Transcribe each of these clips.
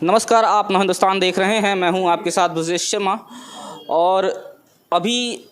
नमस्कार, आप नव हिंदुस्तान देख रहे हैं। मैं हूं आपके साथ ब्रजेश शर्मा। और अभी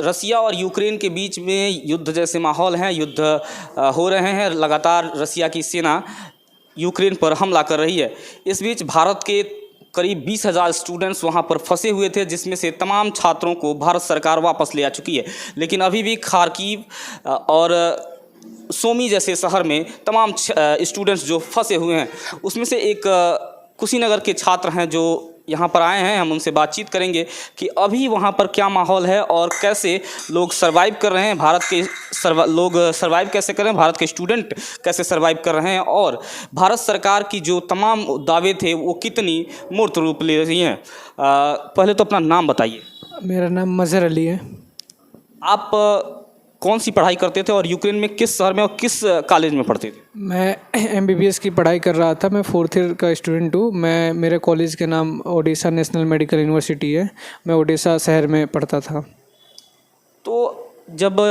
रसिया और यूक्रेन के बीच में युद्ध जैसे माहौल हैं। युद्ध हो रहे हैं। लगातार रसिया की सेना यूक्रेन पर हमला कर रही है। इस बीच भारत के करीब 20,000 स्टूडेंट्स वहां पर फंसे हुए थे, जिसमें से तमाम छात्रों को भारत सरकार वापस ले आ चुकी है। लेकिन अभी भी खार्किव और सोमी जैसे शहर में तमाम स्टूडेंट्स जो फंसे हुए हैं, उसमें से एक कुशीनगर के छात्र हैं जो यहाँ पर आए हैं। हम उनसे बातचीत करेंगे कि अभी वहाँ पर क्या माहौल है और कैसे लोग सर्वाइव कर रहे हैं। भारत के लोग सर्वाइव कैसे कर रहे हैं, भारत के स्टूडेंट कैसे सर्वाइव कर रहे हैं, और भारत सरकार की जो तमाम दावे थे वो कितनी मूर्त रूप ले रही हैं। पहले तो अपना नाम बताइए। मेरा नाम मज़हर अली है। आप कौन सी पढ़ाई करते थे और यूक्रेन में किस शहर में और किस कॉलेज में पढ़ते थे? मैं MBBS की पढ़ाई कर रहा था। मैं 4th ईयर का स्टूडेंट हूँ। मेरे कॉलेज के नाम ओडिशा नेशनल मेडिकल यूनिवर्सिटी है। मैं ओडिशा शहर में पढ़ता था। तो जब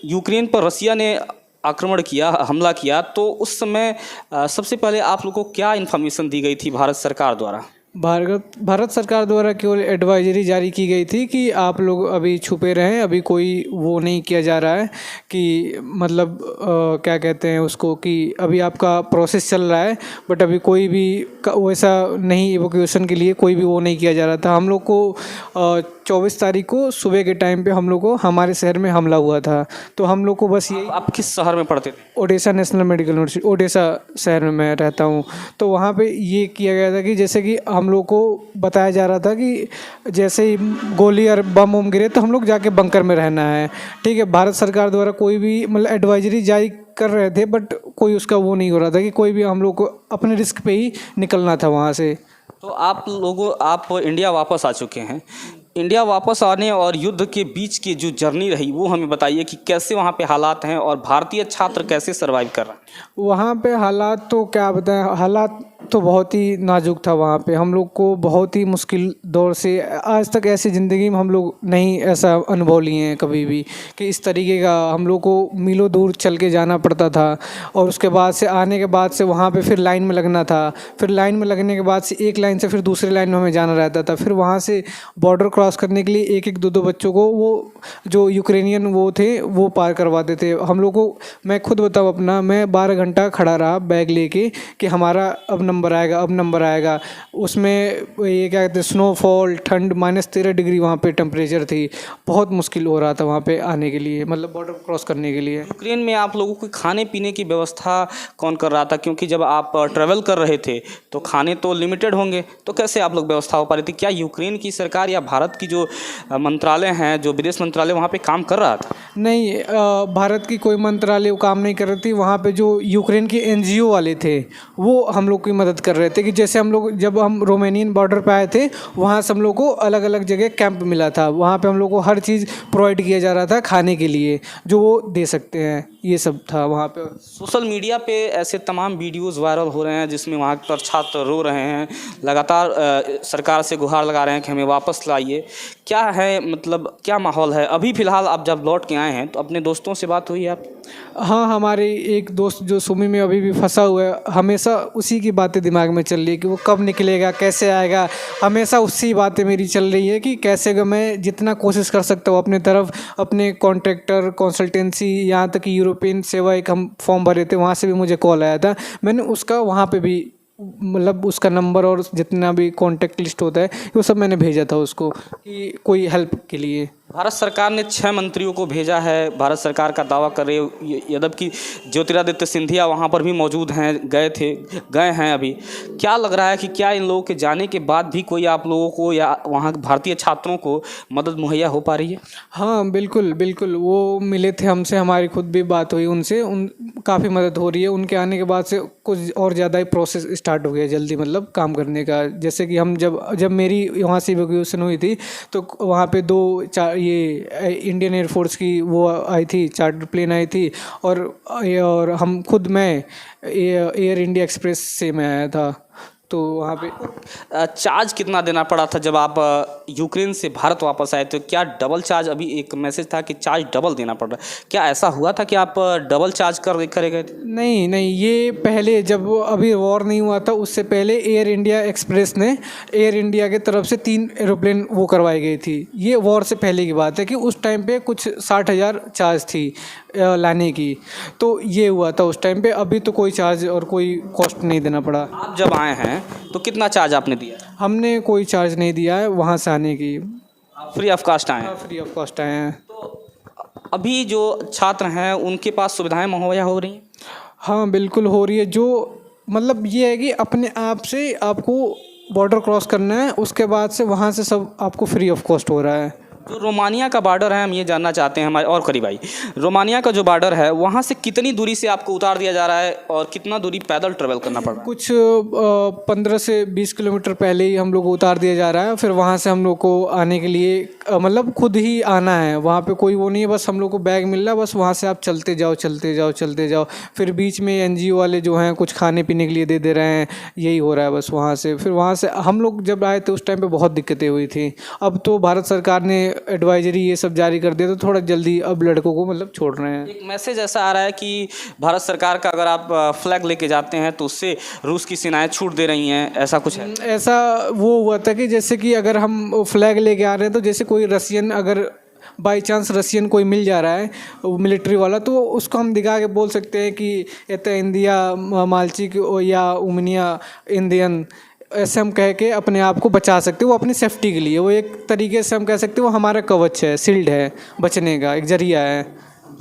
यूक्रेन पर रसिया ने आक्रमण किया, हमला किया, तो उस समय सबसे पहले आप लोगों को क्या इन्फॉर्मेशन दी गई थी भारत सरकार द्वारा? भारत सरकार द्वारा केवल एडवाइजरी जारी की गई थी कि आप लोग अभी छुपे रहें। अभी कोई वो नहीं किया जा रहा है कि मतलब क्या कहते हैं उसको, कि अभी आपका प्रोसेस चल रहा है, बट अभी कोई भी वैसा नहीं, इवोक्यूएशन के लिए कोई भी वो नहीं किया जा रहा था। हम लोग को 24 तारीख को सुबह के टाइम पे हम लोग को हमारे शहर में हमला हुआ था। तो हम लोग को बस यही। आप किस शहर में पढ़ते थे? Odisha national medical university, Odisha शहर में मैं रहता हूँ। तो वहाँ पे ये किया गया था कि जैसे कि हम लोग को बताया जा रहा था कि जैसे ही गोली और बम वम गिरे तो हम लोग जाके बंकर में रहना है। ठीक है, भारत सरकार द्वारा कोई भी मतलब एडवाइजरी जारी कर रहे थे, बट कोई उसका वो नहीं हो रहा था कि कोई भी हम लोग को अपने रिस्क पे ही निकलना था वहाँ से। तो आप इंडिया वापस आ चुके हैं। इंडिया वापस आने और युद्ध के बीच की जो जर्नी रही वो हमें बताइए कि कैसे वहाँ पे हालात हैं और भारतीय छात्र कैसे सर्वाइव कर रहे हैं। वहाँ पे हालात तो क्या बताएं, हालात तो बहुत ही नाजुक था। वहाँ पे हम लोग को बहुत ही मुश्किल दौर से, आज तक ऐसी ज़िंदगी में हम लोग नहीं ऐसा अनुभव लिए हैं कभी भी कि इस तरीके का हम लोग को मीलों दूर चल के जाना पड़ता था। और उसके बाद से आने के बाद से वहाँ पे फिर लाइन में लगना था। फिर लाइन में लगने के बाद से एक लाइन से फिर दूसरे लाइन में हमें जाना रहता था। फिर वहाँ से बॉर्डर क्रॉस करने के लिए एक एक दो दो बच्चों को वो जो यूक्रेनियन वो थे वो पार करवाते थे हम लोग को। मैं खुद बताऊँ अपना, मैं 12 घंटा खड़ा रहा बैग लेके कि हमारा अब नंबर आएगा, अब नंबर आएगा। उसमें ये क्या कहते हैं, स्नोफॉल, ठंड, -13 डिग्री वहाँ पे टेम्परेचर थी। बहुत मुश्किल हो रहा था वहाँ पे आने के लिए, मतलब बॉर्डर क्रॉस करने के लिए। यूक्रेन में आप लोगों को खाने पीने की व्यवस्था कौन कर रहा था? क्योंकि जब आप ट्रैवल कर रहे थे तो खाने तो लिमिटेड होंगे, तो कैसे आप लोग व्यवस्था हो पा रही थी? क्या यूक्रेन की सरकार या भारत की जो मंत्रालय हैं, जो विदेश मंत्रालय, वहाँ पे काम कर रहा था? नहीं, भारत की कोई मंत्रालय काम नहीं कर रही थी। वहाँ पे जो यूक्रेन के NGO वाले थे वो हम लोग की मदद कर रहे थे। कि जैसे हम लोग जब हम रोमानियन बॉर्डर पे आए थे, वहाँ से हम लोग को अलग अलग जगह कैंप मिला था। वहाँ पे हम लोग को हर चीज़ प्रोवाइड किया जा रहा था खाने के लिए, जो वो दे सकते हैं। ये सब था वहाँ पे। सोशल मीडिया पे ऐसे तमाम वीडियोस वायरल हो रहे हैं जिसमें वहाँ पर छात्र रो रहे हैं, लगातार सरकार से गुहार लगा रहे हैं कि हमें वापस लाइए। क्या है, मतलब क्या माहौल है अभी फ़िलहाल? आप जब लौट के आए हैं तो अपने दोस्तों से बात हुई आप? हाँ, हमारे एक दोस्त जो सुमी में अभी भी फंसा हुआ है, हमेशा उसी की बातें दिमाग में चल रही है कि वो कब निकलेगा, कैसे आएगा। हमेशा उसी बातें मेरी चल रही है कि कैसे मैं जितना कोशिश कर सकता हूँ अपने तरफ, अपने कॉन्ट्रैक्टर, कंसल्टेंसी, यहाँ तक कि यूरोपियन सेवा एक हम फॉर्म भरे थे, वहाँ से भी मुझे कॉल आया था। मैंने उसका वहाँ पे भी मतलब उसका नंबर और जितना भी कॉन्टैक्ट लिस्ट होता है वो सब मैंने भेजा था उसको कि कोई हेल्प के लिए। भारत सरकार ने 6 मंत्रियों को भेजा है। भारत सरकार का दावा कर रही है, यद्यपि ज्योतिरादित्य सिंधिया वहाँ पर भी मौजूद हैं, गए हैं अभी। क्या लग रहा है कि क्या इन लोगों के जाने के बाद भी कोई आप लोगों को या वहाँ भारतीय छात्रों को मदद मुहैया हो पा रही है? हाँ, बिल्कुल बिल्कुल, वो मिले थे हमसे, हमारी खुद भी बात हुई उनसे। काफ़ी मदद हो रही है। उनके आने के बाद से कुछ और ज़्यादा ही प्रोसेस स्टार्ट हो गया जल्दी, मतलब काम करने का। जैसे कि हम जब मेरी वहाँ से इवैक्यूएशन हुई थी तो वहाँ पे 2-4 ये इंडियन एयरफोर्स की वो आई थी, चार्टर प्लेन आई थी। और हम खुद मैं एयर इंडिया एक्सप्रेस से मैं आया था। तो वहाँ पे चार्ज कितना देना पड़ा था जब आप यूक्रेन से भारत वापस आए? तो क्या डबल चार्ज, अभी एक मैसेज था कि चार्ज डबल देना पड़ रहा है, क्या ऐसा हुआ था कि आप डबल चार्ज करे गए थे? नहीं नहीं, ये पहले जब अभी वॉर नहीं हुआ था उससे पहले एयर इंडिया एक्सप्रेस ने एयर इंडिया की तरफ से 3 एरोप्लेन वो करवाई गई थी। ये वॉर से पहले की बात है कि उस टाइम पे कुछ 60,000 चार्ज थी लाने की। तो ये हुआ था उस टाइम पे, अभी तो कोई चार्ज और कोई कॉस्ट नहीं देना पड़ा। आप जब आए हैं तो कितना चार्ज आपने दिया? हमने कोई चार्ज नहीं दिया है वहाँ से आने की। आप फ्री ऑफ कास्ट आए हैं? फ्री ऑफ कॉस्ट आए हैं। अभी जो छात्र हैं उनके पास सुविधाएं मुहैया हो रही हैं? हाँ बिल्कुल हो रही है। जो मतलब ये है कि अपने आप से आपको बॉर्डर क्रॉस करना है, उसके बाद से वहाँ से सब आपको फ्री ऑफ कॉस्ट हो रहा है। जो रोमानिया का बॉर्डर है, हम ये जानना चाहते हैं हमारे और करीब आई, रोमानिया का जो बॉर्डर है वहाँ से कितनी दूरी से आपको उतार दिया जा रहा है और कितना दूरी पैदल ट्रेवल करना पड़ रहा है? कुछ 15 से 20 किलोमीटर पहले ही हम लोग को उतार दिया जा रहा है। फिर वहाँ से हम लोग को आने के लिए मतलब खुद ही आना है, वहाँ पे कोई वो नहीं है, बस हम लोग को बैग मिल रहा है, बस वहाँ से आप चलते जाओ चलते जाओ चलते जाओ। फिर बीच में NGO वाले जो हैं कुछ खाने पीने के लिए दे रहे हैं, यही हो रहा है बस वहाँ से। फिर वहाँ से हम लोग जब आए थे उस टाइम पे बहुत दिक्कतें हुई थी। अब तो भारत सरकार ने एडवाइजरी ये सब जारी कर दिया, तो थोड़ा जल्दी अब लड़कों को मतलब छोड़ रहे हैं। एक मैसेज ऐसा आ रहा है कि भारत सरकार का अगर आप फ्लैग लेके जाते हैं तो उससे रूस की सेनाएं छूट दे रही हैं, ऐसा कुछ है? ऐसा वो हुआ था कि जैसे कि अगर हम फ्लैग लेके आ रहे हैं तो जैसे कोई रसियन, अगर बाई चांस रसियन कोई मिल जा रहा है मिलिट्री वाला, तो उसको हम दिखा के बोल सकते हैं कि एता इंडिया मालचिक या उमनिया इंडियन, ऐसे हम कह के अपने आप को बचा सकते हैं। वो अपनी सेफ्टी के लिए, वो एक तरीके से हम कह सकते हैं वो हमारा कवच है, शील्ड है, बचने का एक जरिया है।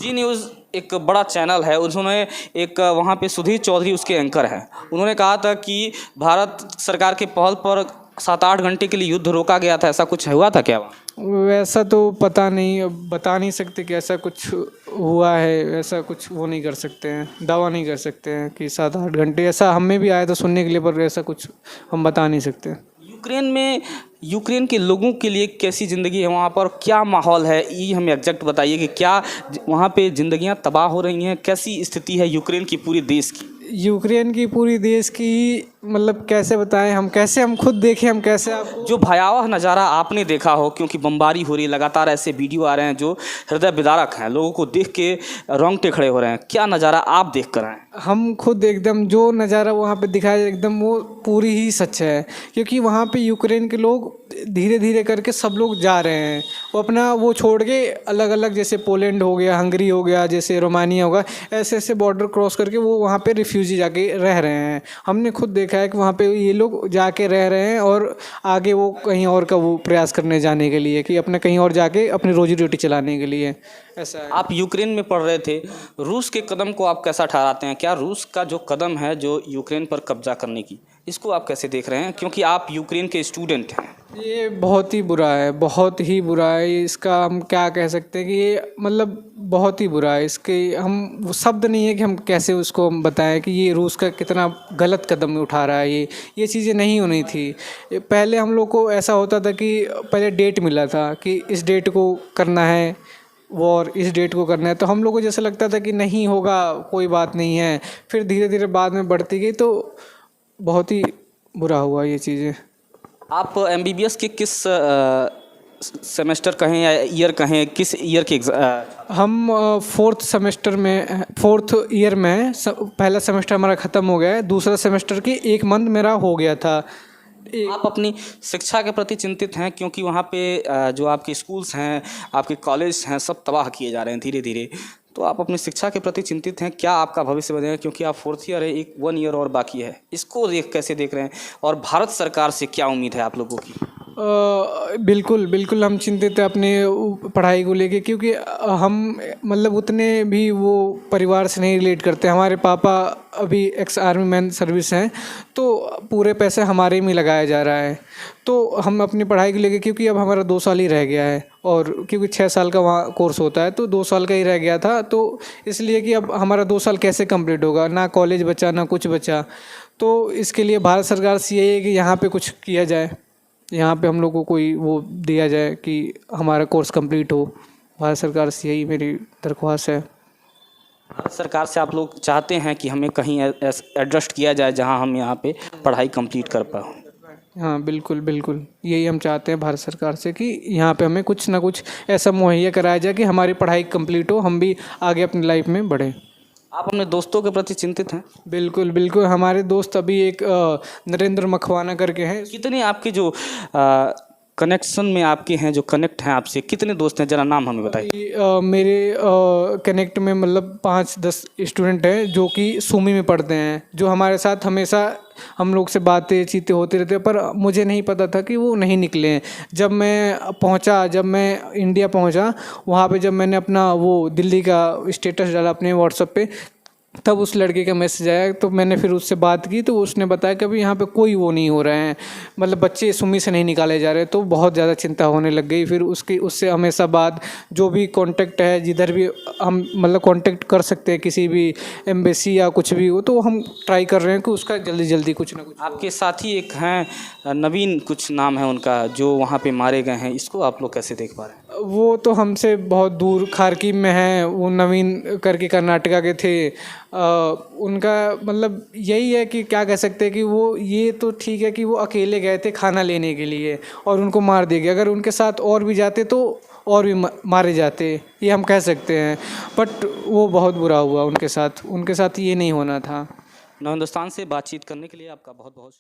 जी न्यूज़ एक बड़ा चैनल है, उन्होंने एक वहाँ पे सुधीर चौधरी उसके एंकर हैं, उन्होंने कहा था कि भारत सरकार के पहल पर 7-8 घंटे के लिए युद्ध रोका गया था, ऐसा कुछ हुआ था क्या? वैसा तो पता नहीं, अब बता नहीं सकते कि ऐसा कुछ हुआ है, ऐसा कुछ वो नहीं कर सकते हैं, दावा नहीं कर सकते हैं कि 7-8 घंटे। ऐसा हमें भी आया था सुनने के लिए, पर ऐसा कुछ हम बता नहीं सकते। यूक्रेन में यूक्रेन के लोगों के लिए कैसी ज़िंदगी है वहाँ पर, क्या माहौल है, ये हमें एग्जैक्ट बताइए कि क्या वहाँ पे ज़िंदगियाँ तबाह हो रही हैं, कैसी स्थिति है यूक्रेन की पूरे देश की? यूक्रेन की पूरी देश की मतलब कैसे बताएं हम, कैसे हम खुद देखें, हम कैसे आपको जो भयावह नज़ारा आपने देखा हो, क्योंकि बमबारी हो रही है लगातार, ऐसे वीडियो आ रहे हैं जो हृदय विदारक हैं, लोगों को देख के रोंगटे खड़े हो रहे हैं, क्या नज़ारा आप देख कर आए? हम खुद एकदम जो नज़ारा वहाँ पे दिखाया एकदम वो पूरी ही सच है। क्योंकि वहाँ पे यूक्रेन के लोग धीरे धीरे करके सब लोग जा रहे हैं, वो अपना वो छोड़ के अलग अलग, जैसे पोलैंड हो गया, हंगरी हो गया, जैसे रोमानिया होगा, ऐसे ऐसे बॉर्डर क्रॉस करके वो वहाँ पे रिफ्यूजी जाके रह रहे हैं। हमने खुद देखा है कि वहाँ पे ये लोग जाके रह रहे हैं और आगे वो कहीं और का वो प्रयास करने जाने के लिए, कि अपने कहीं और जाके अपनी रोजी रोटी चलाने के लिए, ऐसा है। आप यूक्रेन में पढ़ रहे थे, रूस के कदम को आप कैसा ठहराते हैं? क्या रूस का जो कदम है जो यूक्रेन पर कब्जा करने की, इसको आप कैसे देख रहे हैं, क्योंकि आप यूक्रेन के स्टूडेंट हैं? ये बहुत ही बुरा है, बहुत ही बुरा है। इसका हम क्या कह सकते हैं कि ये मतलब बहुत ही बुरा है। इसके हम वो शब्द नहीं है कि हम कैसे उसको हम बताएं कि ये रूस का कितना गलत कदम उठा रहा है। ये चीज़ें नहीं होनी थी। पहले हम लोग को ऐसा होता था कि पहले डेट मिला था कि इस डेट को करना है वॉर, इस डेट को करना है, तो हम लोग को जैसा लगता था कि नहीं होगा, कोई बात नहीं है। फिर धीरे धीरे बाद में बढ़ती गई, तो बहुत ही बुरा हुआ ये चीज़ें। आप MBBS के किस सेमेस्टर कहें या ईयर कहें, किस ईयर के हम 4th सेमेस्टर में, 4th ईयर में हैं। पहला सेमेस्टर हमारा ख़त्म हो गया है, दूसरा सेमेस्टर की 1 मंथ मेरा हो गया था। आप अपनी शिक्षा के प्रति चिंतित हैं, क्योंकि वहाँ पे जो आपके स्कूल्स हैं, आपके कॉलेज हैं, सब तबाह किए जा रहे हैं धीरे धीरे, तो आप अपनी शिक्षा के प्रति चिंतित हैं? क्या आपका भविष्य बनेगा, क्योंकि आप 4th ईयर है, 1 ईयर और बाकी है, इसको कैसे देख रहे हैं, और भारत सरकार से क्या उम्मीद है आप लोगों की? बिल्कुल बिल्कुल हम चिंतित हैं अपने पढ़ाई को लेके, क्योंकि हम मतलब उतने भी वो परिवार से नहीं रिलेट करते। हमारे पापा अभी एक्स आर्मी मैन सर्विस हैं, तो पूरे पैसे हमारे में लगाया जा रहा है। तो हम अपनी पढ़ाई को लेके, क्योंकि अब हमारा 2 साल ही रह गया है, और क्योंकि 6 साल का वहाँ कोर्स होता है, तो 2 साल का ही रह गया था, तो इसलिए कि अब हमारा 2 साल कैसे कंप्लीट होगा, ना कॉलेज बचा ना कुछ बचा। तो इसके लिए भारत सरकार से यही है कि यहाँ पे कुछ किया जाए, यहाँ पे हम लोग को कोई वो दिया जाए कि हमारा कोर्स कंप्लीट हो। भारत सरकार से यही मेरी दरख्वास्त है। भारत सरकार से आप लोग चाहते हैं कि हमें कहीं एडजस्ट किया जाए जहां हम यहाँ पे पढ़ाई कंप्लीट कर पाएँ। हाँ बिल्कुल बिल्कुल, यही हम चाहते हैं भारत सरकार से कि यहाँ पे हमें कुछ ना कुछ ऐसा मुहैया कराया जाए कि हमारी पढ़ाई कंप्लीट हो, हम भी आगे अपनी लाइफ में बढ़ें। आप अपने दोस्तों के प्रति चिंतित हैं? बिल्कुल बिल्कुल, हमारे दोस्त अभी एक नरेंद्र मखवाना करके हैं। कितने आपके जो कनेक्शन में आपके हैं, जो कनेक्ट हैं आपसे, कितने दोस्त हैं, जरा नाम हमें बताइए। मेरे कनेक्ट में मतलब 5-10 स्टूडेंट हैं जो कि सूमी में पढ़ते हैं, जो हमारे साथ हमेशा हम लोग से बातें चीतें होती रहती है, पर मुझे नहीं पता था कि वो नहीं निकले हैं। जब मैं इंडिया पहुंचा, वहाँ पे जब मैंने अपना वो दिल्ली का स्टेटस डाला अपने व्हाट्सएप पे, तब उस लड़के का मैसेज आया, तो मैंने फिर उससे बात की, तो उसने बताया कि अभी यहाँ पे कोई वो नहीं हो रहे हैं, मतलब बच्चे सुमी से नहीं निकाले जा रहे। तो बहुत ज़्यादा चिंता होने लग गई। फिर उससे हमेशा बात, जो भी कांटेक्ट है, जिधर भी हम मतलब कांटेक्ट कर सकते हैं, किसी भी एम्बेसी या कुछ भी हो, तो हम ट्राई कर रहे हैं कि उसका जल्दी जल्दी कुछ ना कुछ। आपके साथी एक हैं नवीन कुछ नाम है उनका, जो वहाँ पे मारे गए हैं, इसको आप लोग कैसे देख पा रहे हैं? वो तो हमसे बहुत दूर खारकीव में है, वो नवीन करके कर्नाटका के थे। उनका मतलब यही है कि क्या कह सकते हैं कि वो, ये तो ठीक है कि वो अकेले गए थे खाना लेने के लिए और उनको मार दिया गया। अगर उनके साथ और भी जाते तो और भी मारे जाते, ये हम कह सकते हैं। बट वो बहुत बुरा हुआ उनके साथ ये नहीं होना था। नव हिंदुस्तान से बातचीत करने के लिए आपका बहुत बहुत